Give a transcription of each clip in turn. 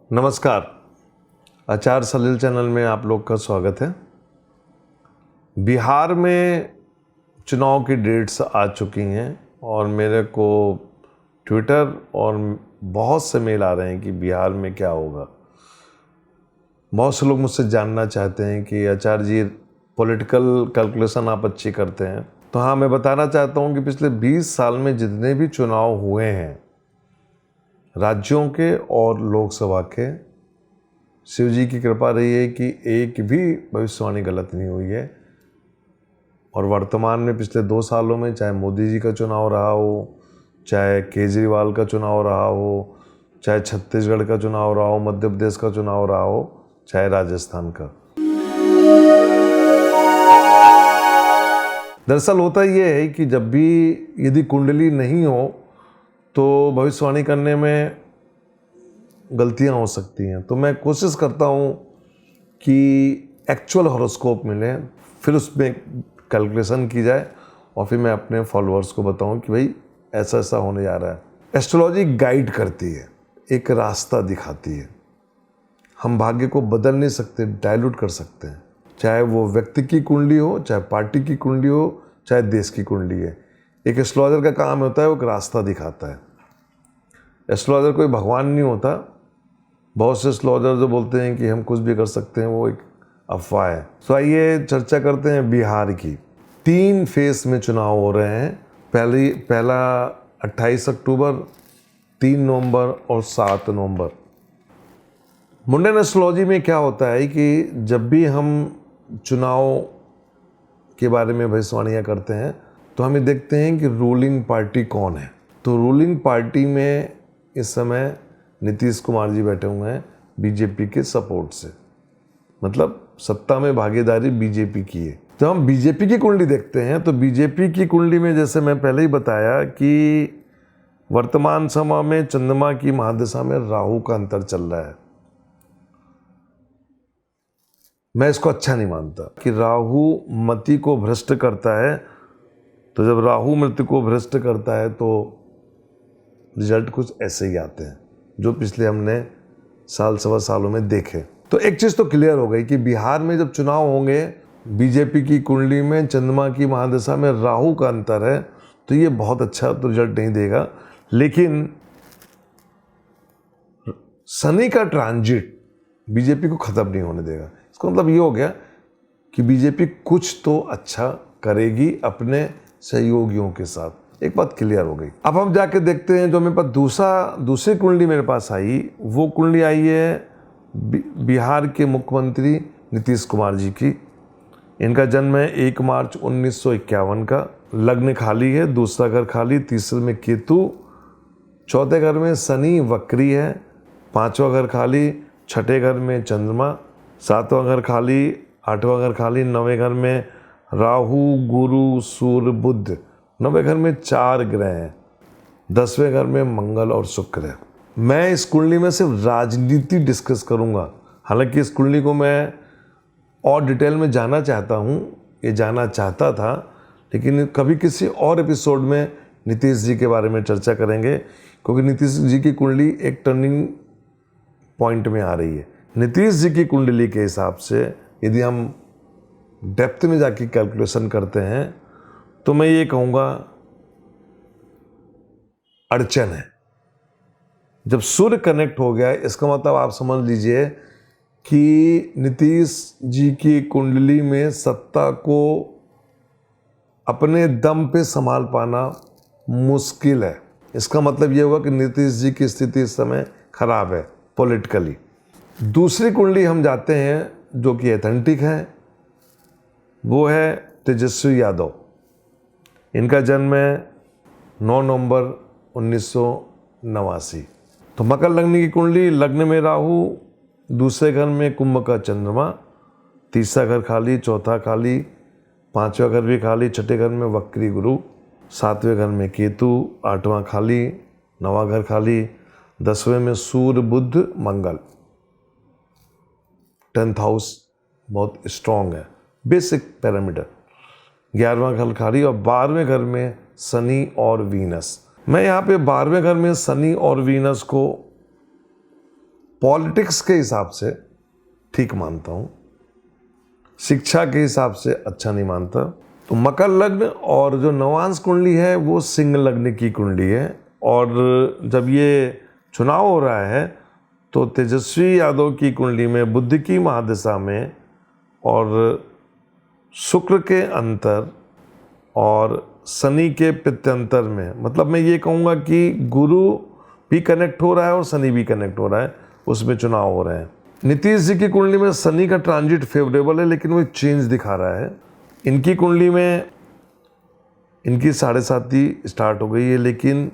नमस्कार। आचार सलील चैनल में आप लोग का स्वागत है। बिहार में चुनाव की डेट्स आ चुकी हैं और मेरे को ट्विटर और बहुत से मेल आ रहे हैं कि बिहार में क्या होगा। बहुत से लोग मुझसे जानना चाहते हैं कि आचार्य जी पॉलिटिकल कैलकुलेशन आप अच्छी करते हैं। तो हाँ, मैं बताना चाहता हूँ कि पिछले 20 साल में जितने भी चुनाव हुए हैं राज्यों के और लोकसभा के, शिव जी की कृपा रही है कि एक भी भविष्यवाणी गलत नहीं हुई है। और वर्तमान में पिछले 2 सालों में चाहे मोदी जी का चुनाव रहा हो, चाहे केजरीवाल का चुनाव रहा हो, चाहे छत्तीसगढ़ का चुनाव रहा हो, मध्य प्रदेश का चुनाव रहा हो, चाहे राजस्थान का। दरअसल होता ये है कि जब भी यदि कुंडली नहीं हो तो भविष्यवाणी करने में गलतियां हो सकती हैं। तो मैं कोशिश करता हूं कि एक्चुअल हॉरोस्कोप मिले, फिर उसमें कैलकुलेशन की जाए और फिर मैं अपने फॉलोअर्स को बताऊं कि भाई ऐसा ऐसा होने जा रहा है। एस्ट्रोलॉजी गाइड करती है, एक रास्ता दिखाती है। हम भाग्य को बदल नहीं सकते, डायल्यूट कर सकते हैं। चाहे वो व्यक्ति की कुंडली हो, चाहे पार्टी की कुंडली हो, चाहे देश की कुंडली है। एक एस्ट्रोलॉजर का काम होता है वो एक रास्ता दिखाता है। एस्ट्रोलॉजर कोई भगवान नहीं होता। बहुत से एस्ट्रोलॉजर जो बोलते हैं कि हम कुछ भी कर सकते हैं, वो एक अफवाह है। तो आइए चर्चा करते हैं बिहार की। 3 फेज में चुनाव हो रहे हैं। पहला 28 अक्टूबर, 3 नवंबर और 7 नवंबर। मुंडन एस्ट्रोलॉजी में क्या होता है कि जब भी हम चुनाव के बारे में भविष्यवाणियाँ करते हैं तो हम ये देखते हैं कि रूलिंग पार्टी कौन है। तो रूलिंग पार्टी में इस समय नीतीश कुमार जी बैठे हुए हैं बीजेपी के सपोर्ट से, मतलब सत्ता में भागीदारी बीजेपी की है। जब हम बीजेपी की कुंडली देखते हैं तो बीजेपी की कुंडली में, जैसे मैं पहले ही बताया कि वर्तमान समय में चंद्रमा की महादशा में राहु का अंतर चल रहा है। मैं इसको अच्छा नहीं मानता कि राहु मति को भ्रष्ट करता है। तो जब राहु मति को भ्रष्ट करता है तो रिजल्ट कुछ ऐसे ही आते हैं जो पिछले हमने सवा सालों में देखे। तो एक चीज़ तो क्लियर हो गई कि बिहार में जब चुनाव होंगे, बीजेपी की कुंडली में चंद्रमा की महादशा में राहु का अंतर है, तो ये बहुत अच्छा तो रिजल्ट नहीं देगा। लेकिन शनि का ट्रांजिट बीजेपी को खत्म नहीं होने देगा। इसका मतलब ये हो गया कि बीजेपी कुछ तो अच्छा करेगी अपने सहयोगियों के साथ। एक बात क्लियर हो गई। अब हम जाके देखते हैं, जो मेरे पास दूसरी कुंडली मेरे पास आई, वो कुंडली आई है बिहार के मुख्यमंत्री नीतीश कुमार जी की। इनका जन्म है 1 मार्च 1951 का। लग्न खाली है, दूसरा घर खाली, तीसरे में केतु, चौथे घर में शनि वक्री है, 5वां घर खाली, छठे घर में चंद्रमा, 7वां घर खाली, 8वां घर खाली, 9वें घर में राहु, गुरु, सूर्य, बुध। 9वें घर में 4 ग्रह हैं, 10वें घर में मंगल और शुक्र है। मैं इस कुंडली में सिर्फ राजनीति डिस्कस करूंगा। हालांकि इस कुंडली को मैं और डिटेल में जानना चाहता हूं, ये जानना चाहता था, लेकिन कभी किसी और एपिसोड में नीतीश जी के बारे में चर्चा करेंगे, क्योंकि नीतीश जी की कुंडली एक टर्निंग पॉइंट में आ रही है। नीतीश जी की कुंडली के हिसाब से यदि हम डेप्थ में जाके कैलकुलेशन करते हैं तो मैं ये कहूँगा अड़चन है। जब सूर्य कनेक्ट हो गया, इसका मतलब आप समझ लीजिए कि नीतीश जी की कुंडली में सत्ता को अपने दम पे संभाल पाना मुश्किल है। इसका मतलब ये होगा कि नीतीश जी की स्थिति इस समय खराब है पॉलिटिकली। दूसरी कुंडली हम जाते हैं जो कि एथेंटिक है, वो है तेजस्वी यादव। इनका जन्म है 9 नवंबर 1989। तो मकर लग्न की कुंडली, लग्न में राहु, दूसरे घर में कुंभ का चंद्रमा, तीसरा घर खाली, चौथा खाली, 5वां घर भी खाली, छठे घर में वक्री गुरु, 7वें घर में केतु, 8वां खाली, 9वां घर खाली, 10वें में सूर्य, बुध, मंगल। 10th हाउस बहुत स्ट्रॉन्ग है, बेसिक पैरामीटर। 11वां घर खाली और 12वें घर में शनि और वीनस। मैं यहाँ पे 12वें घर में शनि और वीनस को पॉलिटिक्स के हिसाब से ठीक मानता हूँ, शिक्षा के हिसाब से अच्छा नहीं मानता। तो मकर लग्न और जो नवांश कुंडली है वो सिंह लग्न की कुंडली है, और जब ये चुनाव हो रहा है तो तेजस्वी यादव की कुंडली में बुध की महादशा में और शुक्र के अंतर और शनि के पित्यांतर में, मतलब मैं ये कहूँगा कि गुरु भी कनेक्ट हो रहा है और शनि भी कनेक्ट हो रहा है, उसमें चुनाव हो रहे हैं। नीतीश जी की कुंडली में शनि का ट्रांजिट फेवरेबल है, लेकिन वो चेंज दिखा रहा है। इनकी कुंडली में इनकी 7.5 स्टार्ट हो गई है, लेकिन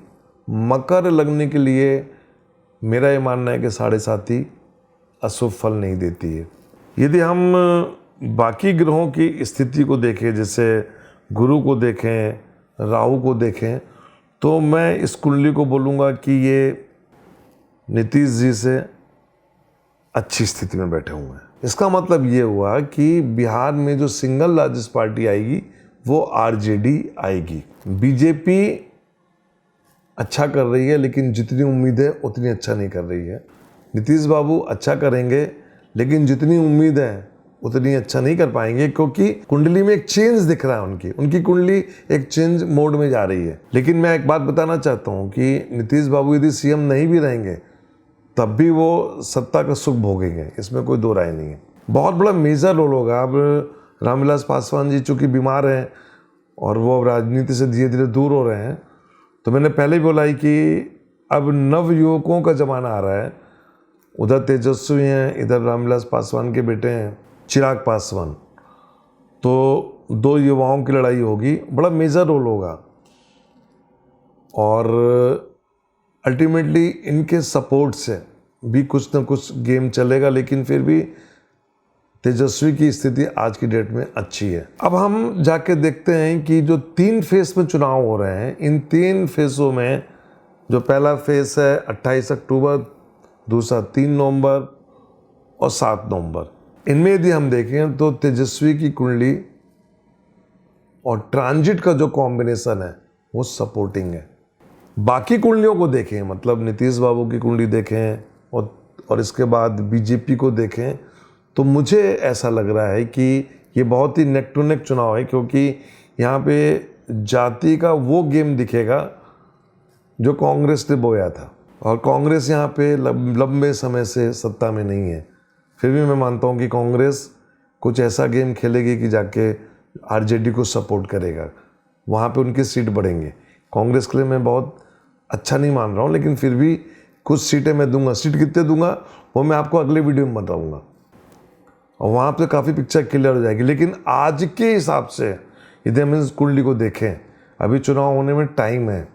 मकर लगने के लिए मेरा ये मानना है कि 7.5 अशुभ फल नहीं देती है। यदि हम बाकी ग्रहों की स्थिति को देखें, जैसे गुरु को देखें, राहु को देखें, तो मैं इस कुंडली को बोलूँगा कि ये नीतीश जी से अच्छी स्थिति में बैठे हुए हैं। इसका मतलब ये हुआ कि बिहार में जो सिंगल लार्जेस्ट पार्टी आएगी वो आरजेडी आएगी। बीजेपी अच्छा कर रही है, लेकिन जितनी उम्मीद है उतनी अच्छा नहीं कर रही है। नीतीश बाबू अच्छा करेंगे, लेकिन जितनी उम्मीद है उतनी अच्छा नहीं कर पाएंगे, क्योंकि कुंडली में एक चेंज दिख रहा है। उनकी कुंडली एक चेंज मोड में जा रही है। लेकिन मैं एक बात बताना चाहता हूँ कि नीतीश बाबू यदि सीएम नहीं भी रहेंगे तब भी वो सत्ता का सुख भोगेंगे, इसमें कोई दो राय नहीं है। बहुत बड़ा मेजर रोल होगा। अब रामविलास पासवान जी चूँकि बीमार हैं और वो अब राजनीति से धीरे धीरे दूर हो रहे हैं, तो मैंने पहले ही बोला ही कि अब नव युवकों का ज़माना आ रहा है। उधर तेजस्वी हैं, इधर रामविलास पासवान के बेटे हैं चिराग पासवान, तो दो युवाओं की लड़ाई होगी, बड़ा मेजर रोल होगा। और अल्टीमेटली इनके सपोर्ट से भी कुछ ना कुछ गेम चलेगा, लेकिन फिर भी तेजस्वी की स्थिति आज की डेट में अच्छी है। अब हम जाके देखते हैं कि जो 3 फेज में चुनाव हो रहे हैं, इन 3 फेजों में जो पहला फेज है 28 अक्टूबर, दूसरा 3 नवंबर और 7 नवंबर, इनमें यदि हम देखें तो तेजस्वी की कुंडली और ट्रांजिट का जो कॉम्बिनेशन है वो सपोर्टिंग है। बाकी कुंडलियों को देखें, मतलब नीतीश बाबू की कुंडली देखें और इसके बाद बीजेपी को देखें, तो मुझे ऐसा लग रहा है कि ये बहुत ही नेक टू नेक चुनाव है, क्योंकि यहाँ पे जाति का वो गेम दिखेगा जो कांग्रेस ने बोया था, और कांग्रेस यहाँ पे लंबे समय से सत्ता में नहीं है। फिर भी मैं मानता हूँ कि कांग्रेस कुछ ऐसा गेम खेलेगी कि जाके आरजेडी को सपोर्ट करेगा, वहाँ पे उनकी सीट बढ़ेंगे। कांग्रेस के लिए मैं बहुत अच्छा नहीं मान रहा हूँ, लेकिन फिर भी कुछ सीटें मैं दूंगा। सीट कितने दूंगा वो मैं आपको अगले वीडियो में बताऊँगा, और वहाँ पे काफ़ी पिक्चर क्लियर हो जाएगी। लेकिन आज के हिसाब से यदि हम इस कुंडली को देखें, अभी चुनाव होने में टाइम है,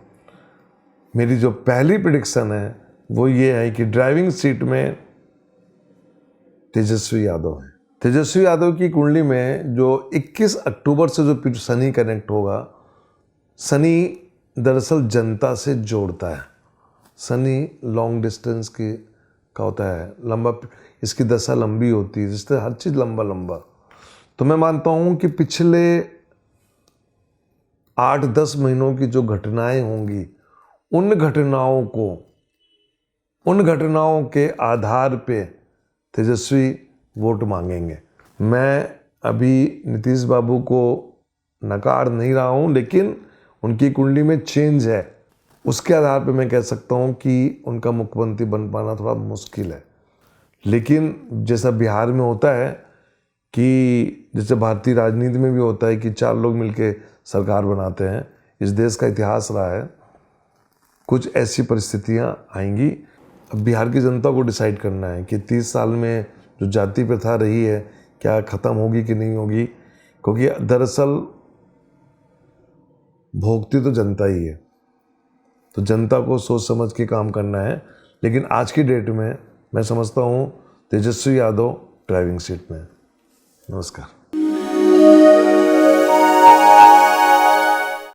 मेरी जो पहली प्रेडिक्शन है वो ये है कि ड्राइविंग सीट में तेजस्वी यादव है। तेजस्वी यादव की कुंडली में जो 21 अक्टूबर से जो शनि कनेक्ट होगा, शनि दरअसल जनता से जोड़ता है। शनि लॉन्ग डिस्टेंस की का होता है, लंबा, इसकी दशा लंबी होती है, जिससे हर चीज़ लंबा लंबा। तो मैं मानता हूँ कि पिछले 8-10 महीनों की जो घटनाएं होंगी, उन घटनाओं के आधार पे तेजस्वी वोट मांगेंगे। मैं अभी नीतीश बाबू को नकार नहीं रहा हूँ, लेकिन उनकी कुंडली में चेंज है, उसके आधार पे मैं कह सकता हूँ कि उनका मुख्यमंत्री बन पाना थोड़ा मुश्किल है। लेकिन जैसा बिहार में होता है कि जैसे भारतीय राजनीति में भी होता है कि 4 लोग मिलके सरकार बनाते हैं, इस देश का इतिहास रहा है, कुछ ऐसी परिस्थितियाँ आएंगी। अब बिहार की जनता को डिसाइड करना है कि 30 साल में जो जाति प्रथा रही है क्या ख़त्म होगी कि नहीं होगी, क्योंकि दरअसल भोगती तो जनता ही है। तो जनता को सोच समझ के काम करना है। लेकिन आज की डेट में मैं समझता हूँ तेजस्वी यादव ड्राइविंग सीट में है। नमस्कार।